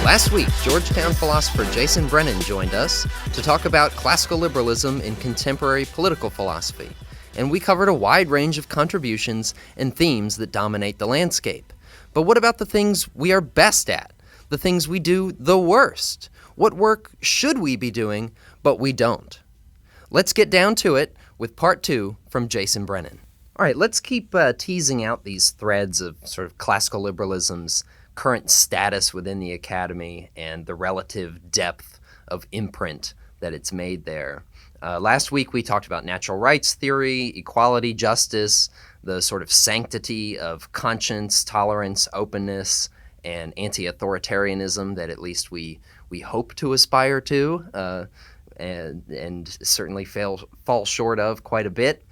Last week, Georgetown philosopher Jason Brennan joined us to talk about classical liberalism in contemporary political philosophy, and we covered a wide range of contributions and themes that dominate the landscape. But what about the things we are best at? The things we do the worst? What work should we be doing, but we don't? Let's get down to it with part 2 from Jason Brennan. All right, let's keep teasing out these threads of sort of classical liberalism's current status within the academy and the relative depth of imprint that it's made there. Last week we talked about natural rights theory, equality, justice, the sort of sanctity of conscience, tolerance, openness, and anti-authoritarianism that at least we hope to aspire to and certainly fall short of quite a bit.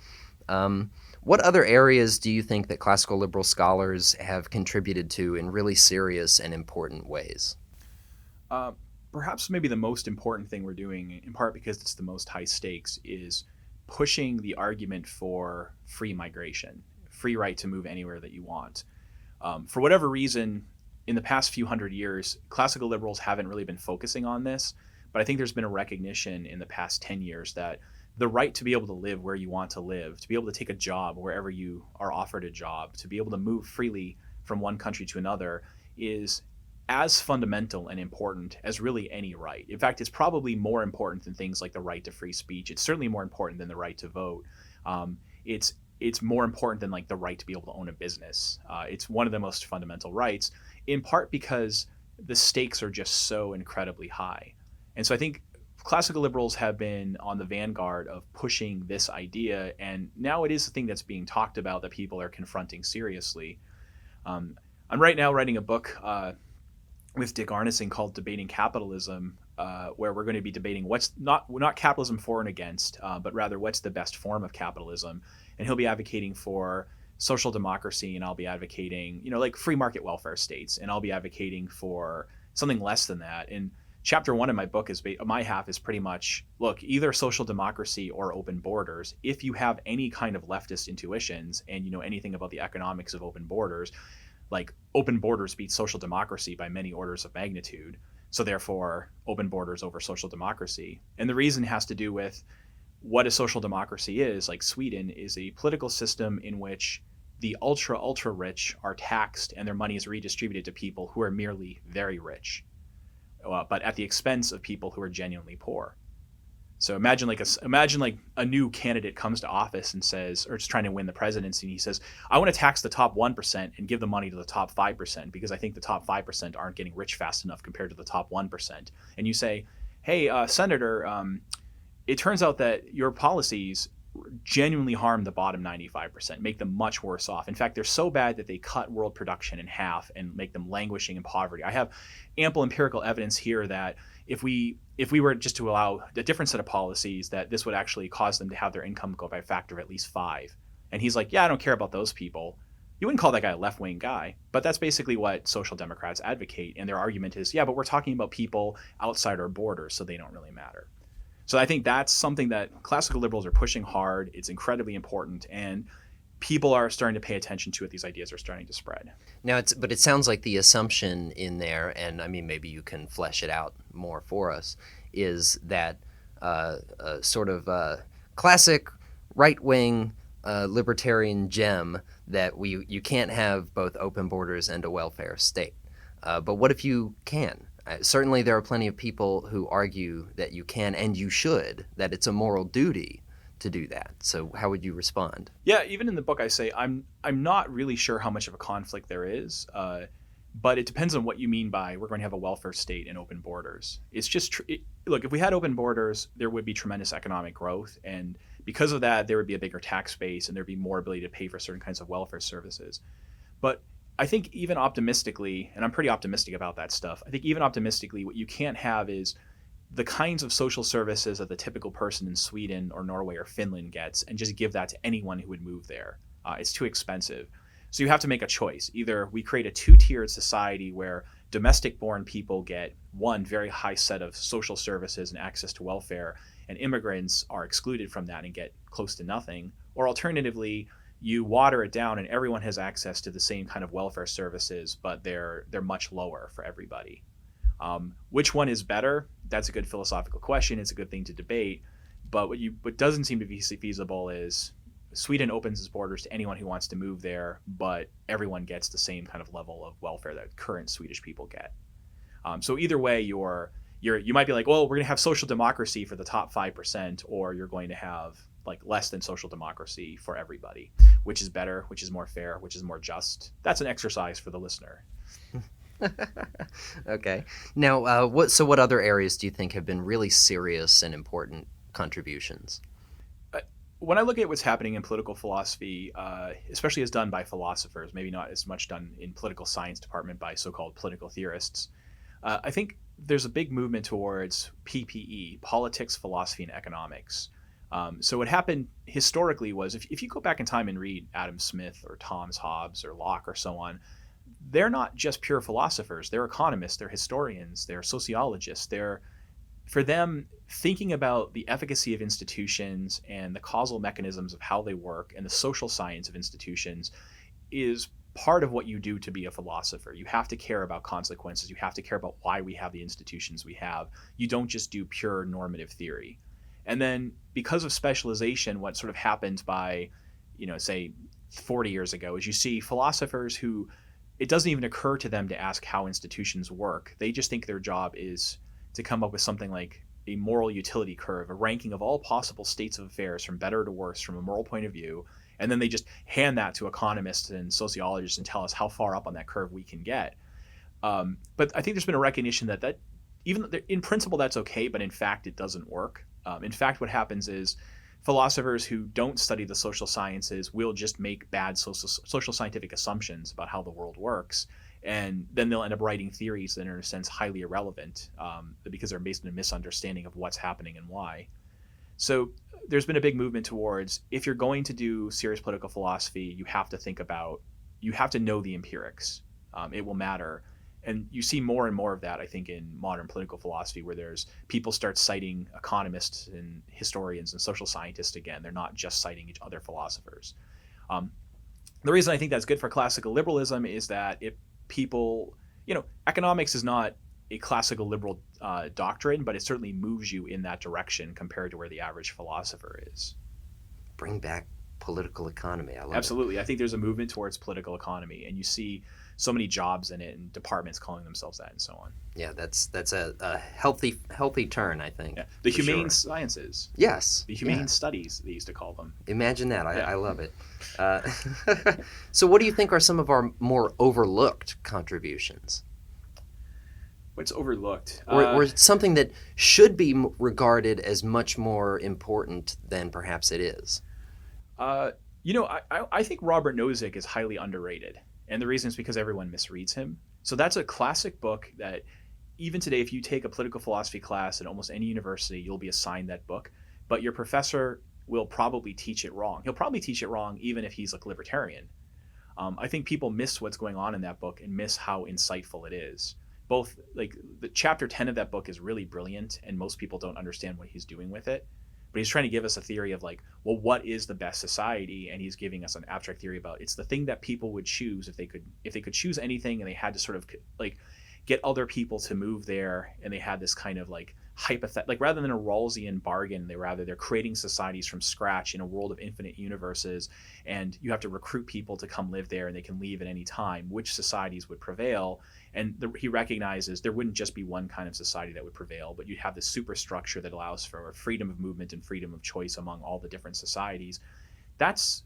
What other areas do you think that classical liberal scholars have contributed to in really serious and important ways? Perhaps maybe the most important thing we're doing, in part because it's the most high stakes, is pushing the argument for free migration, free right to move anywhere that you want. For whatever reason, in the past few hundred years, classical liberals haven't really been focusing on this, but I think there's been a recognition in the past 10 years that the right to be able to live where you want to live, to be able to take a job wherever you are offered a job, to be able to move freely from one country to another is as fundamental and important as really any right. In fact, it's probably more important than things like the right to free speech. It's certainly more important than the right to vote. It's more important than like the right to be able to own a business. It's one of the most fundamental rights, in part because the stakes are just so incredibly high. And so I think classical liberals have been on the vanguard of pushing this idea, and now it is the thing that's being talked about that people are confronting seriously. I'm right now writing a book with Dick Arneson called Debating Capitalism, where we're going to be debating what's not capitalism for and against, but rather what's the best form of capitalism. And he'll be advocating for social democracy, and I'll be advocating, like free market welfare states, and I'll be advocating for something less than that. And Chapter 1 of my book is my half is pretty much, look, either social democracy or open borders. If you have any kind of leftist intuitions and you know anything about the economics of open borders, like open borders beats social democracy by many orders of magnitude. So therefore, open borders over social democracy. And the reason has to do with what a social democracy is. Like Sweden is a political system in which the ultra rich are taxed and their money is redistributed to people who are merely very rich. But at the expense of people who are genuinely poor. So imagine like a new candidate comes to office and says, or just trying to win the presidency, and he says, I want to tax the top 1% and give the money to the top 5% because I think the top 5% aren't getting rich fast enough compared to the top 1%. And you say, hey, Senator, it turns out that your policies genuinely harm the bottom 95%, make them much worse off. In fact, they're so bad that they cut world production in half and make them languishing in poverty. I have ample empirical evidence here that if we were just to allow a different set of policies, that this would actually cause them to have their income go by a factor of at least 5. And he's like, yeah, I don't care about those people. You wouldn't call that guy a left-wing guy, but that's basically what social democrats advocate. And their argument is, yeah, but we're talking about people outside our borders, so they don't really matter. So I think that's something that classical liberals are pushing hard. It's incredibly important, and people are starting to pay attention to it. These ideas are starting to spread. Now, but it sounds like the assumption in there, and I mean, maybe you can flesh it out more for us, is that sort of classic right-wing libertarian gem that you can't have both open borders and a welfare state. But what if you can? Certainly there are plenty of people who argue that you can and you should, that it's a moral duty to do that. So how would you respond? Yeah, even in the book I say I'm not really sure how much of a conflict there is, but it depends on what you mean by we're going to have a welfare state and open borders. It's just, look, if we had open borders, there would be tremendous economic growth, and because of that, there would be a bigger tax base and there'd be more ability to pay for certain kinds of welfare services. But I think even optimistically, and I'm pretty optimistic about that stuff, I think even optimistically, what you can't have is the kinds of social services that the typical person in Sweden or Norway or Finland gets and just give that to anyone who would move there. It's too expensive. So you have to make a choice. Either we create a two-tiered society where domestic-born people get one very high set of social services and access to welfare, and immigrants are excluded from that and get close to nothing, or alternatively, you water it down and everyone has access to the same kind of welfare services, but they're much lower for everybody. Which one is better? That's a good philosophical question. It's a good thing to debate. But what doesn't seem to be feasible is Sweden opens its borders to anyone who wants to move there, but everyone gets the same kind of level of welfare that current Swedish people get. So either way, you might be like, well, we're going to have social democracy for the top 5%, or you're going to have like less than social democracy for everybody. Which is better? Which is more fair? Which is more just? That's an exercise for the listener. Okay. Now, what other areas do you think have been really serious and important contributions? When I look at what's happening in political philosophy, especially as done by philosophers, maybe not as much done in political science department by so-called political theorists, I think there's a big movement towards PPE, politics, philosophy, and economics. So what happened historically was if you go back in time and read Adam Smith or Thomas Hobbes or Locke or so on, they're not just pure philosophers. They're economists, they're historians, they're sociologists. For them, thinking about the efficacy of institutions and the causal mechanisms of how they work and the social science of institutions is part of what you do to be a philosopher. You have to care about consequences. You have to care about why we have the institutions we have. You don't just do pure normative theory. And then because of specialization, what sort of happened by, say 40 years ago is you see philosophers who it doesn't even occur to them to ask how institutions work. They just think their job is to come up with something like a moral utility curve, a ranking of all possible states of affairs from better to worse from a moral point of view. And then they just hand that to economists and sociologists and tell us how far up on that curve we can get. But I think there's been a recognition that even in principle that's okay, but in fact it doesn't work. In fact, what happens is philosophers who don't study the social sciences will just make bad social scientific assumptions about how the world works. And then they'll end up writing theories that are, in a sense, highly irrelevant because they're based on a misunderstanding of what's happening and why. So there's been a big movement towards, if you're going to do serious political philosophy, you have to know the empirics. It will matter. And you see more and more of that, I think, in modern political philosophy, where there's people start citing economists and historians and social scientists again. They're not just citing each other philosophers. The reason I think that's good for classical liberalism is that economics is not a classical liberal doctrine, but it certainly moves you in that direction compared to where the average philosopher is. Bring back political economy. I love Absolutely. I think there's a movement towards political economy, and you see so many jobs in it and departments calling themselves that and so on. Yeah, that's a healthy turn, I think. Yeah. The humane sciences. Yes. The humane studies, they used to call them. Imagine that. I love it. So what do you think are some of our more overlooked contributions? What's overlooked? Or something that should be regarded as much more important than perhaps it is? I think Robert Nozick is highly underrated. And the reason is because everyone misreads him. So that's a classic book that even today, if you take a political philosophy class at almost any university, you'll be assigned that book. But your professor will probably teach it wrong. He'll probably teach it wrong even if he's like libertarian. I think people miss what's going on in that book and miss how insightful it is. Both like the chapter 10 of that book is really brilliant, and most people don't understand what he's doing with it. But he's trying to give us a theory of like, well, what is the best society? And he's giving us an abstract theory about it's the thing that people would choose if they could choose anything, and they had to sort of like get other people to move there, and they had this kind of like hypothetical, like rather than a Rawlsian bargain, they're creating societies from scratch in a world of infinite universes, and you have to recruit people to come live there, and they can leave at any time. Which societies would prevail? And he recognizes there wouldn't just be one kind of society that would prevail, but you'd have this superstructure that allows for freedom of movement and freedom of choice among all the different societies. That's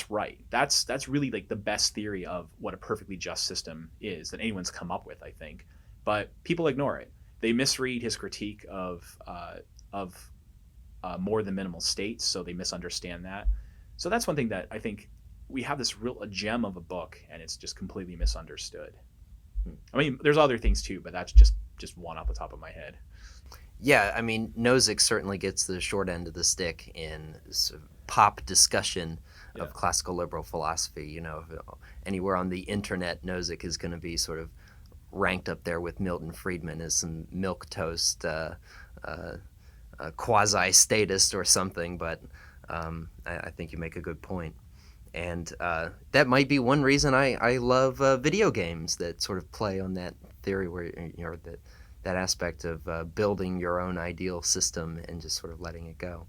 right. That's really like the best theory of what a perfectly just system is that anyone's come up with, I think. But people ignore it. They misread his critique of more than minimal states, so they misunderstand that. So that's one thing that I think we have this a gem of a book, and it's just completely misunderstood. I mean, there's other things too, but that's just one off the top of my head. Yeah, I mean, Nozick certainly gets the short end of the stick in sort of pop discussion of classical liberal philosophy. Anywhere on the internet, Nozick is going to be sort of ranked up there with Milton Friedman as some milquetoast quasi-statist or something, but I think you make a good point. And that might be one reason I love video games that sort of play on that theory where that aspect of building your own ideal system and just sort of letting it go.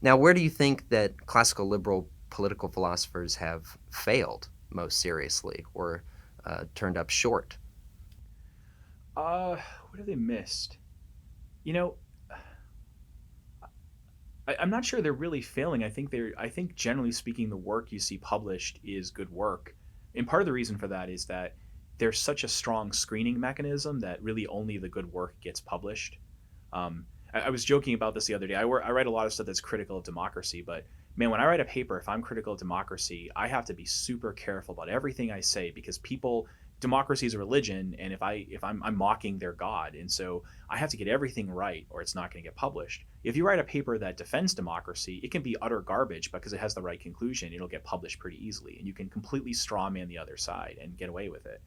Now, where do you think that classical liberal political philosophers have failed most seriously or turned up short? What have they missed? You know, I'm not sure they're really failing. I think generally speaking, the work you see published is good work. And part of the reason for that is that there's such a strong screening mechanism that really only the good work gets published. I was joking about this the other day. I write a lot of stuff that's critical of democracy, but man, when I write a paper, if I'm critical of democracy, I have to be super careful about everything I say because democracy is a religion, and I'm mocking their god, and so I have to get everything right, or it's not going to get published. If you write a paper that defends democracy, it can be utter garbage because it has the right conclusion. It'll get published pretty easily, and you can completely strawman the other side and get away with it.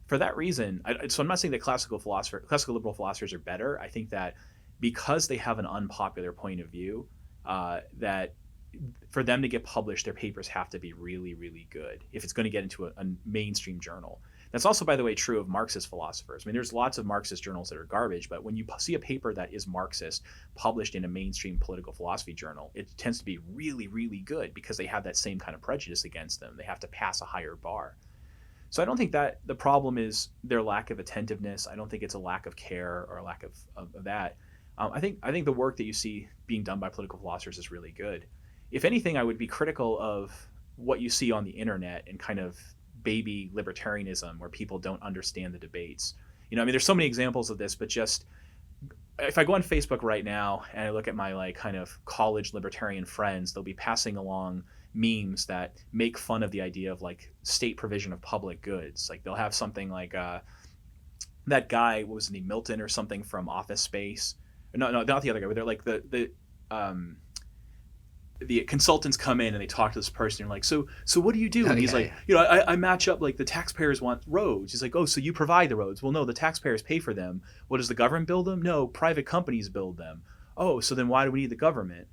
For that reason, so I'm not saying that classical liberal philosophers are better. I think that because they have an unpopular point of view, that for them to get published, their papers have to be really, really good if it's going to get into a mainstream journal. That's also, by the way, true of Marxist philosophers. I mean, there's lots of Marxist journals that are garbage, but when you see a paper that is Marxist published in a mainstream political philosophy journal, it tends to be really, really good because they have that same kind of prejudice against them. They have to pass a higher bar. So I don't think that the problem is their lack of attentiveness. I don't think it's a lack of care or a lack of that. I think the work that you see being done by political philosophers is really good. If anything, I would be critical of what you see on the internet and kind of baby libertarianism where people don't understand the debates. I mean, there's so many examples of this, but just if I go on Facebook right now and I look at my kind of college libertarian friends, they'll be passing along memes that make fun of the idea of state provision of public goods. Like they'll have something like that guy, what was his name, Milton or something from Office Space. No, not the other guy, but they're like the consultants come in and they talk to this person and like, so what do you do? And he's like, I match up, the taxpayers want roads. He's like, oh, so you provide the roads. Well, no, the taxpayers pay for them. What, does the government build them? No, private companies build them. Oh, so then why do we need the government?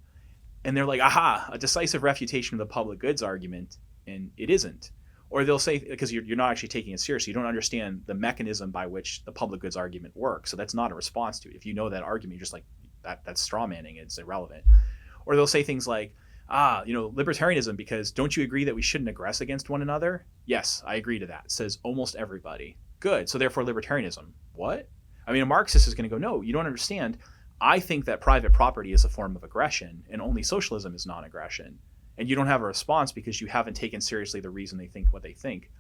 And they're like, aha, a decisive refutation of the public goods argument. And it isn't. Or they'll say, because you're not actually taking it seriously, you don't understand the mechanism by which the public goods argument works. So that's not a response to it. If you know that argument, you're just like, that's straw manning. It's irrelevant. Or they'll say things like, libertarianism, because don't you agree that we shouldn't aggress against one another? Yes, I agree to that, says almost everybody. Good, so therefore libertarianism. What? I mean, a Marxist is going to go, no, you don't understand. I think that private property is a form of aggression, and only socialism is non-aggression. And you don't have a response because you haven't taken seriously the reason they think what they think.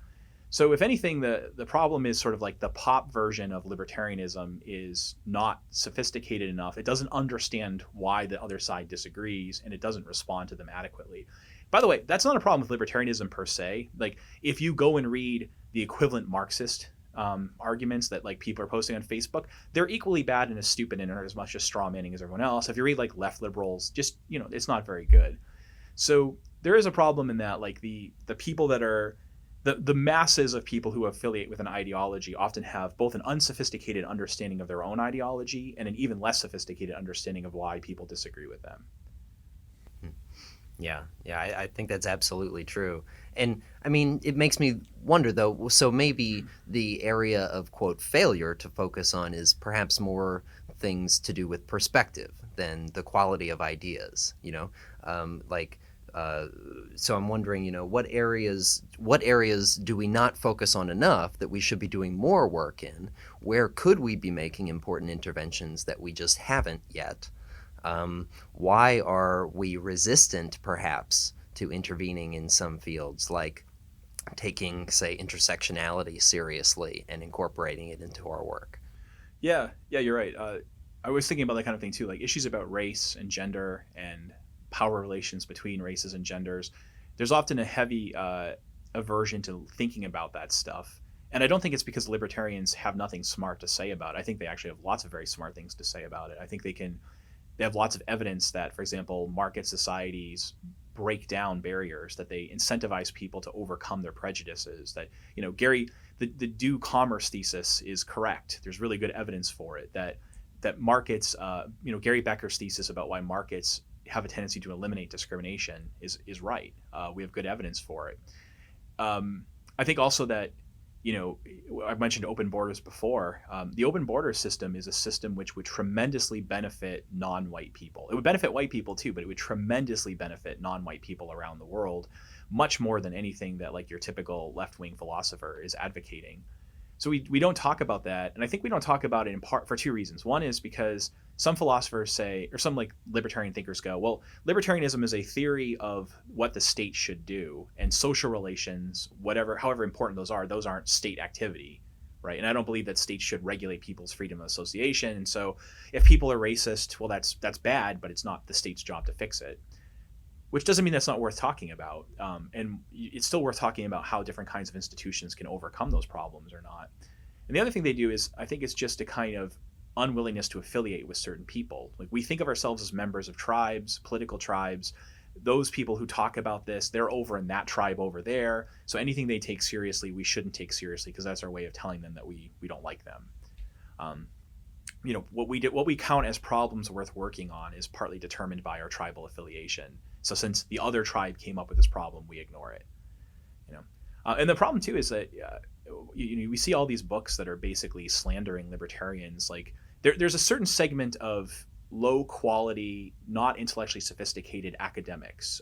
So if anything, the problem is sort of like the pop version of libertarianism is not sophisticated enough. It doesn't understand why the other side disagrees, and it doesn't respond to them adequately. By the way, that's not a problem with libertarianism per se. Like if you go and read the equivalent Marxist arguments that people are posting on Facebook, they're equally bad and as stupid and are as much as straw manning as everyone else. If you read left liberals, just it's not very good. So there is a problem in that the people that are the masses of people who affiliate with an ideology often have both an unsophisticated understanding of their own ideology and an even less sophisticated understanding of why people disagree with them. Yeah, I think that's absolutely true. And I mean, it makes me wonder though, so maybe the area of, quote, failure to focus on is perhaps more things to do with perspective than the quality of ideas, so I'm wondering, what areas do we not focus on enough that we should be doing more work in? Where could we be making important interventions that we just haven't yet? Why are we resistant, perhaps, to intervening in some fields, like taking, say, intersectionality seriously and incorporating it into our work? Yeah, you're right. I was thinking about that kind of thing too, like issues about race and gender and power relations between races and genders. There's often a heavy aversion to thinking about that stuff. And I don't think it's because libertarians have nothing smart to say about it. I think they actually have lots of very smart things to say about it. I think they have lots of evidence that, for example, market societies break down barriers, that they incentivize people to overcome their prejudices, that, the do commerce thesis is correct. There's really good evidence for it, that markets, Gary Becker's thesis about why markets have a tendency to eliminate discrimination is right. We have good evidence for it. I think also that I've mentioned open borders before. The open border system is a system which would tremendously benefit non-white people. It would benefit white people too, but it would tremendously benefit non-white people around the world, much more than anything that like your typical left-wing philosopher is advocating. So we don't talk about that, and I think we don't talk about it in part for two reasons. One is because some philosophers say, or some like libertarian thinkers go, well, libertarianism is a theory of what the state should do, and social relations, however important those aren't state activity, right? And I don't believe that states should regulate people's freedom of association. And so if people are racist, well, that's bad, but it's not the state's job to fix it. Which doesn't mean that's not worth talking about. And it's still worth talking about how different kinds of institutions can overcome those problems or not. And the other thing they do is, I think it's just a kind of unwillingness to affiliate with certain people. Like we think of ourselves as members of tribes, political tribes. Those people who talk about this, they're over in that tribe over there. So anything they take seriously, we shouldn't take seriously because that's our way of telling them that we don't like them. What we count as problems worth working on is partly determined by our tribal affiliation. So since the other tribe came up with this problem, we ignore it. And the problem too is that we see all these books that are basically slandering libertarians. Like there's a certain segment of low quality, not intellectually sophisticated academics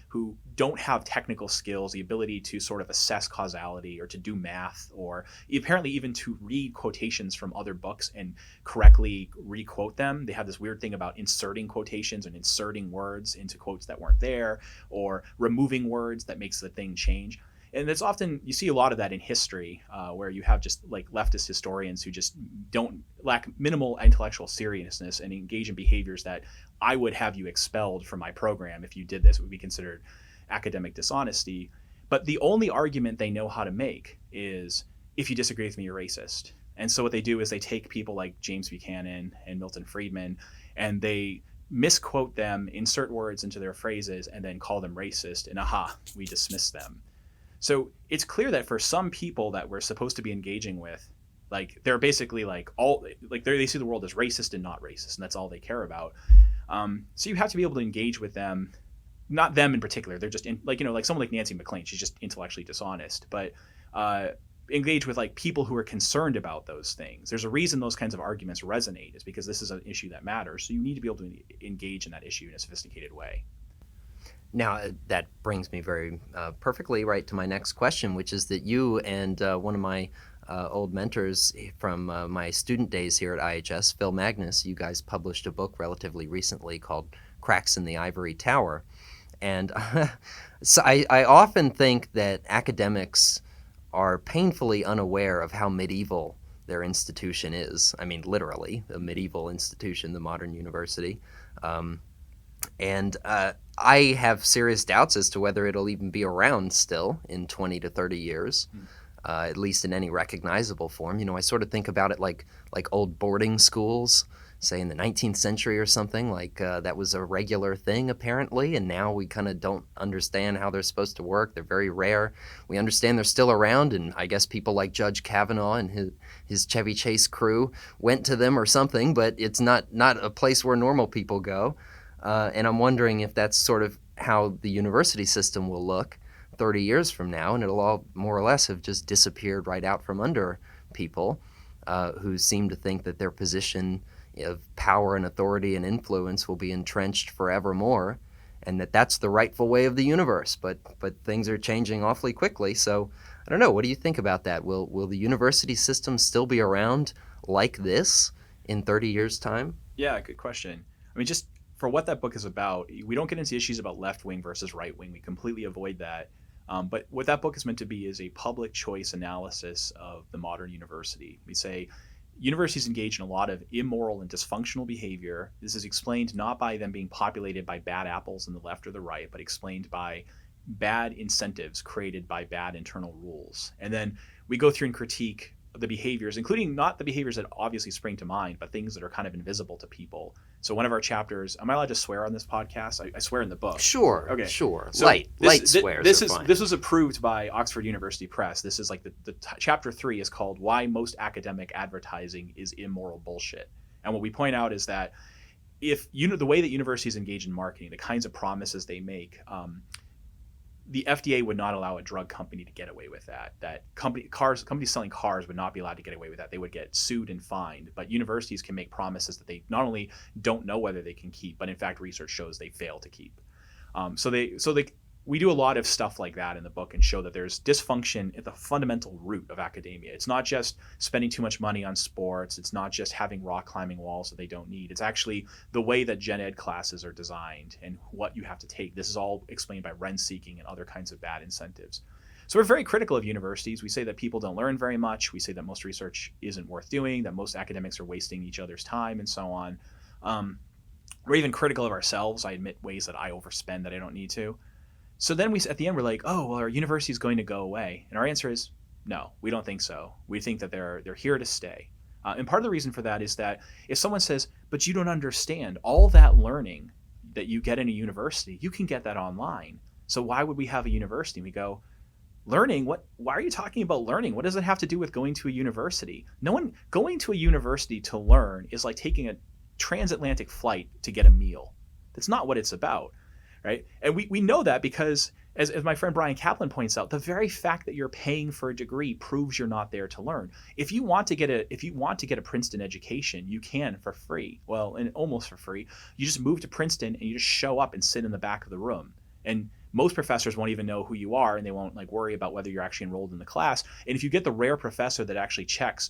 who don't have technical skills, the ability to sort of assess causality or to do math, or apparently even to read quotations from other books and correctly requote them. They have this weird thing about inserting quotations and inserting words into quotes that weren't there, or removing words that makes the thing change. And it's often, you see a lot of that in history, where you have just like leftist historians who just lack minimal intellectual seriousness and engage in behaviors that I would have you expelled from my program if you did this. It would be considered academic dishonesty. But the only argument they know how to make is, if you disagree with me, you're racist. And so what they do is they take people like James Buchanan and Milton Friedman, and they misquote them, insert words into their phrases, and then call them racist, and we dismiss them. So it's clear that for some people that we're supposed to be engaging with, like they're basically they see the world as racist and not racist, and that's all they care about. So you have to be able to engage with them, not them in particular. They're just like someone like Nancy McLean. She's just intellectually dishonest, but engage with like people who are concerned about those things. There's a reason those kinds of arguments resonate, is because this is an issue that matters. So you need to be able to engage in that issue in a sophisticated way. Now, that brings me very perfectly right to my next question, which is that you and one of my old mentors from my student days here at IHS, Phil Magnus, you guys published a book relatively recently called Cracks in the Ivory Tower. And so I often think that academics are painfully unaware of how medieval their institution is. I mean, literally, a medieval institution, the modern university. And I have serious doubts as to whether it'll even be around still in 20 to 30 years, at least in any recognizable form. I sort of think about it like old boarding schools, say in the 19th century or something, like that was a regular thing apparently, and now we kind of don't understand how they're supposed to work. They're very rare. We understand they're still around, and I guess people like Judge Kavanaugh and his Chevy Chase crew went to them or something, but it's not a place where normal people go. And I'm wondering if that's sort of how the university system will look 30 years from now, and it'll all more or less have just disappeared right out from under people who seem to think that their position of power and authority and influence will be entrenched forevermore, and that's the rightful way of the universe. But things are changing awfully quickly, so I don't know. What do you think about that? Will the university system still be around like this in 30 years' time? Yeah, good question. I mean, just for what that book is about, we don't get into issues about left wing versus right wing. We completely avoid that. But what that book is meant to be is a public choice analysis of the modern university. We say universities engage in a lot of immoral and dysfunctional behavior. This is explained not by them being populated by bad apples on the left or the right, but explained by bad incentives created by bad internal rules. And then we go through and critique the behaviors, including not the behaviors that obviously spring to mind, but things that are kind of invisible to people. So one of our chapters, am I allowed to swear on this podcast? I swear in the book. Sure. Okay. Sure. So light swears this are is fine. This was approved by Oxford University Press. This is like chapter 3 is called "Why Most Academic Advertising is Immoral Bullshit." And what we point out is that if the way that universities engage in marketing, the kinds of promises they make, the FDA would not allow a drug company to get away with that. Companies selling cars would not be allowed to get away with that. They would get sued and fined. But universities can make promises that they not only don't know whether they can keep, but in fact research shows they fail to keep. We do a lot of stuff like that in the book and show that there's dysfunction at the fundamental root of academia. It's not just spending too much money on sports. It's not just having rock climbing walls that they don't need. It's actually the way that gen ed classes are designed and what you have to take. This is all explained by rent seeking and other kinds of bad incentives. So we're very critical of universities. We say that people don't learn very much. We say that most research isn't worth doing, that most academics are wasting each other's time and so on. We're even critical of ourselves. I admit ways that I overspend that I don't need to. So then at the end, we're like, oh, well, our university is going to go away. And our answer is, no, we don't think so. We think that they're here to stay. And part of the reason for that is that if someone says, but you don't understand, all that learning that you get in a university, you can get that online. So why would we have a university? And we go, learning? Why are you talking about learning? What does it have to do with going to a university? Going to a university to learn is like taking a transatlantic flight to get a meal. That's not what it's about. Right? And we know that because, as my friend Brian Kaplan points out, the very fact that you're paying for a degree proves you're not there to learn. If you want to get a Princeton education, you can for free. Well, and almost for free. You just move to Princeton and you just show up and sit in the back of the room. And most professors won't even know who you are, and they won't worry about whether you're actually enrolled in the class. And if you get the rare professor that actually checks,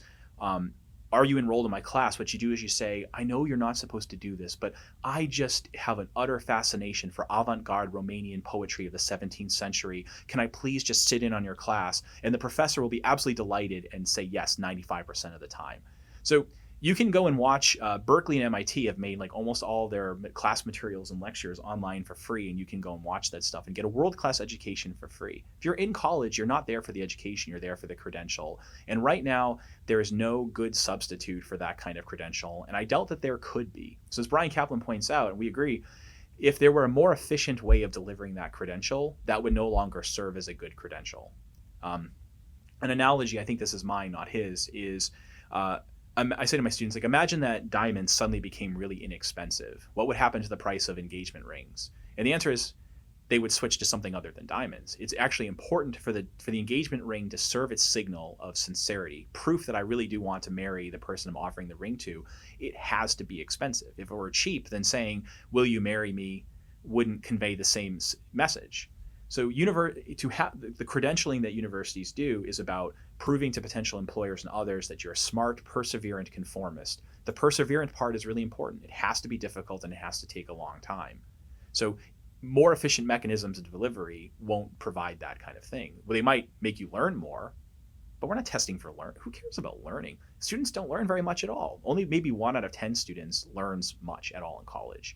are you enrolled in my class? What you do is you say, I know you're not supposed to do this, but I just have an utter fascination for avant-garde Romanian poetry of the 17th century. Can I please just sit in on your class? And the professor will be absolutely delighted and say yes 95% of the time. So you can go and watch, Berkeley and MIT have made almost all their class materials and lectures online for free, and you can go and watch that stuff and get a world-class education for free. If you're in college, you're not there for the education, you're there for the credential. And right now, there is no good substitute for that kind of credential, and I doubt that there could be. So as Brian Kaplan points out, and we agree, if there were a more efficient way of delivering that credential, that would no longer serve as a good credential. An analogy, I think this is mine, not his, is I say to my students, imagine that diamonds suddenly became really inexpensive. What would happen to the price of engagement rings? And the answer is they would switch to something other than diamonds. It's actually important for the engagement ring to serve its signal of sincerity, proof that I really do want to marry the person I'm offering the ring to. It has to be expensive. If it were cheap, then saying, will you marry me, wouldn't convey the same message. So the credentialing that universities do is about proving to potential employers and others that you're a smart, perseverant conformist. The perseverant part is really important. It has to be difficult and it has to take a long time. So more efficient mechanisms of delivery won't provide that kind of thing. Well, they might make you learn more, but we're not testing for learn. Who cares about learning? Students don't learn very much at all. Only maybe 1 out of 10 students learns much at all in college.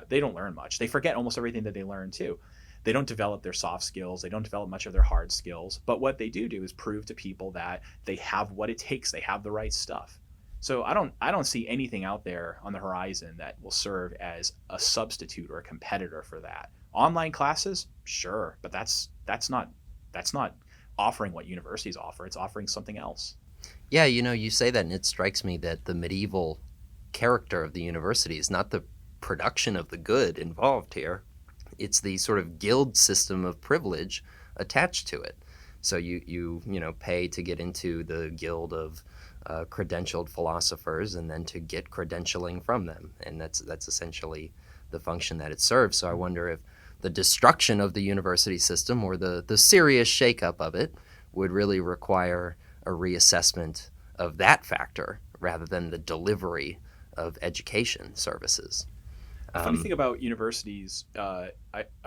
They don't learn much. They forget almost everything that they learn too. They don't develop their soft skills. They don't develop much of their hard skills. But what they do is prove to people that they have what it takes. They have the right stuff. So I don't see anything out there on the horizon that will serve as a substitute or a competitor for that. Online classes, sure, but that's not offering what universities offer. It's offering something else. Yeah, you say that, and it strikes me that the medieval character of the university is not the production of the good involved here. It's the sort of guild system of privilege attached to it. So you pay to get into the guild of credentialed philosophers, and then to get credentialing from them, and that's essentially the function that it serves. So I wonder if the destruction of the university system, or the serious shakeup of it, would really require a reassessment of that factor rather than the delivery of education services. Funny thing about universities,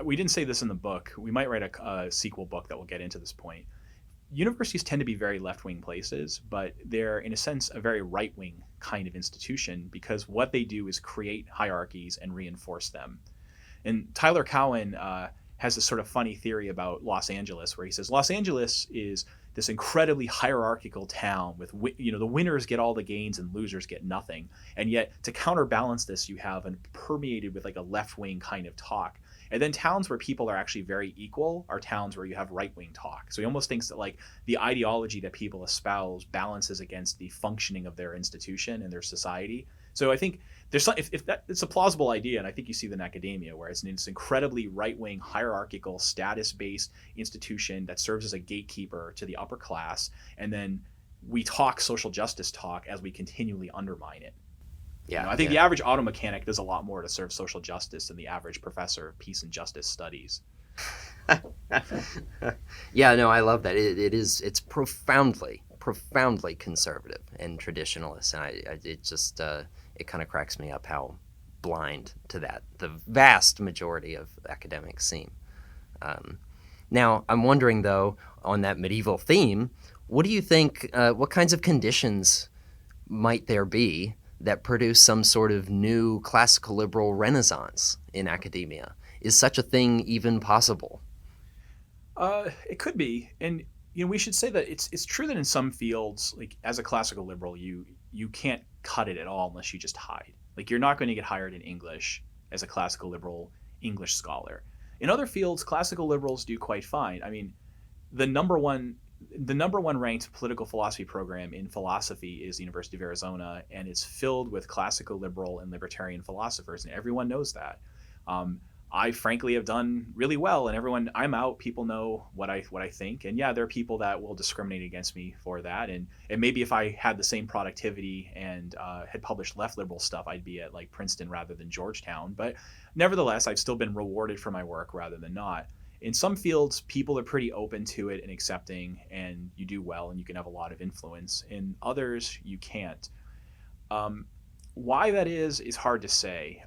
we didn't say this in the book. We might write a sequel book that will get into this point. Universities tend to be very left-wing places, but they're, in a sense, a very right-wing kind of institution, because what they do is create hierarchies and reinforce them. And Tyler Cowen has this sort of funny theory about Los Angeles, where he says Los Angeles is this incredibly hierarchical town with, the winners get all the gains and losers get nothing. And yet, to counterbalance this, you have permeated with a left-wing kind of talk. And then towns where people are actually very equal are towns where you have right-wing talk. So he almost thinks that the ideology that people espouse balances against the functioning of their institution and their society. So I think there's some, if that it's a plausible idea, and I think you see that in academia, where it's an incredibly right-wing, hierarchical, status-based institution that serves as a gatekeeper to the upper class, and then we talk social justice talk as we continually undermine it. Yeah, I think the average auto mechanic does a lot more to serve social justice than the average professor of peace and justice studies. Yeah, no, I love that. It's profoundly conservative and traditionalist, and it kind of cracks me up how blind to that the vast majority of academics seem. Now, I'm wondering, though, on that medieval theme, what do you think, what kinds of conditions might there be that produce some sort of new classical liberal renaissance in academia? Is such a thing even possible? It could be. And we should say that it's true that in some fields, like as a classical liberal, you can't cut it at all unless you just hide. Like you're not going to get hired in English as a classical liberal English scholar. In other fields, classical liberals do quite fine. I mean, the number one ranked political philosophy program in philosophy is the University of Arizona, and it's filled with classical liberal and libertarian philosophers, and everyone knows that. I frankly have done really well, and I'm out, people know what I think. And yeah, there are people that will discriminate against me for that. And maybe if I had the same productivity and had published left liberal stuff, I'd be at like Princeton rather than Georgetown. But nevertheless, I've still been rewarded for my work rather than not. In some fields, people are pretty open to it and accepting, and you do well and you can have a lot of influence. In others, you can't. Why that is hard to say.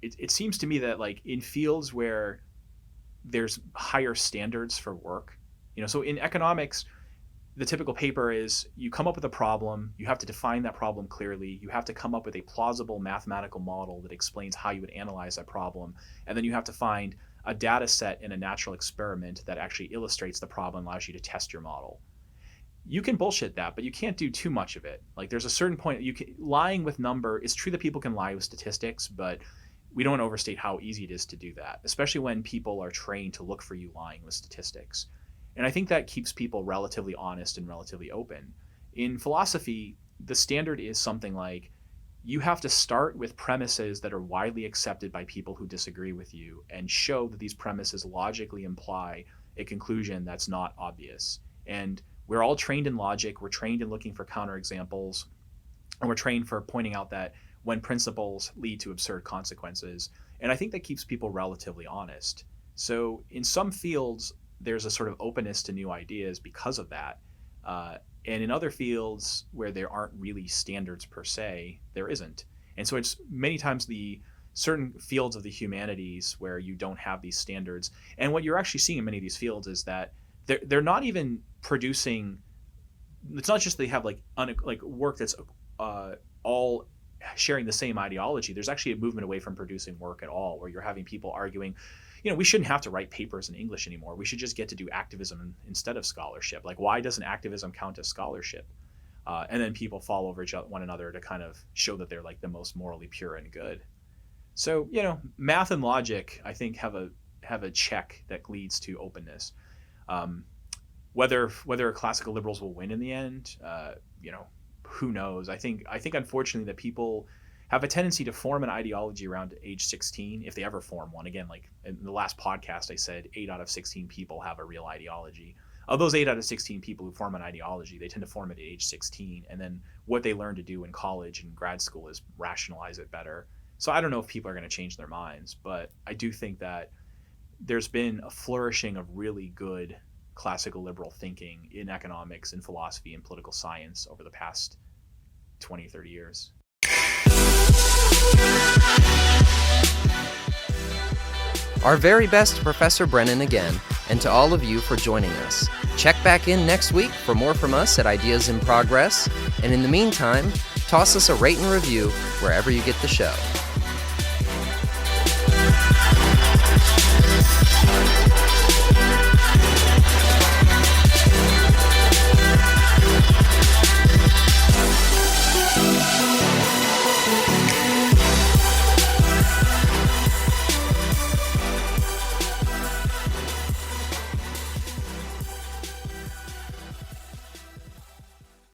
It seems to me that like in fields where there's higher standards for work, so in economics, the typical paper is you come up with a problem, you have to define that problem clearly, you have to come up with a plausible mathematical model that explains how you would analyze that problem, and then you have to find a data set in a natural experiment that actually illustrates the problem, allows you to test your model. You can bullshit that, but you can't do too much of it. Like there's a certain point lying with number. It's true that people can lie with statistics, but we don't overstate how easy it is to do that, especially when people are trained to look for you lying with statistics. And I think that keeps people relatively honest and relatively open. In philosophy, the standard is something like you have to start with premises that are widely accepted by people who disagree with you and show that these premises logically imply a conclusion that's not obvious. And we're all trained in logic, we're trained in looking for counterexamples, and we're trained for pointing out that when principles lead to absurd consequences. And I think that keeps people relatively honest. So in some fields, there's a sort of openness to new ideas because of that. And in other fields where there aren't really standards per se, there isn't. And so it's many times the certain fields of the humanities where you don't have these standards. And what you're actually seeing in many of these fields is that they're not even producing. It's not just they have like work that's all sharing the same ideology. There's actually a movement away from producing work at all, where you're having people arguing, we shouldn't have to write papers in English anymore. We should just get to do activism instead of scholarship. Like, why doesn't activism count as scholarship? And then people fall over one another to kind of show that they're like the most morally pure and good. So, math and logic, I think, have a check that leads to openness. Whether classical liberals will win in the end, who knows? I think unfortunately that people have a tendency to form an ideology around age 16, if they ever form one. Again, like in the last podcast, I said 8 out of 16 people have a real ideology. Of those 8 out of 16 people who form an ideology, they tend to form it at age 16. And then what they learn to do in college and grad school is rationalize it better. So I don't know if people are going to change their minds, but I do think that there's been a flourishing of really good classical liberal thinking in economics and philosophy and political science over the past 20, 30 years. Our very best to Professor Brennan again, and to all of you for joining us. Check back in next week for more from us at Ideas in Progress, and in the meantime, toss us a rate and review wherever you get the show.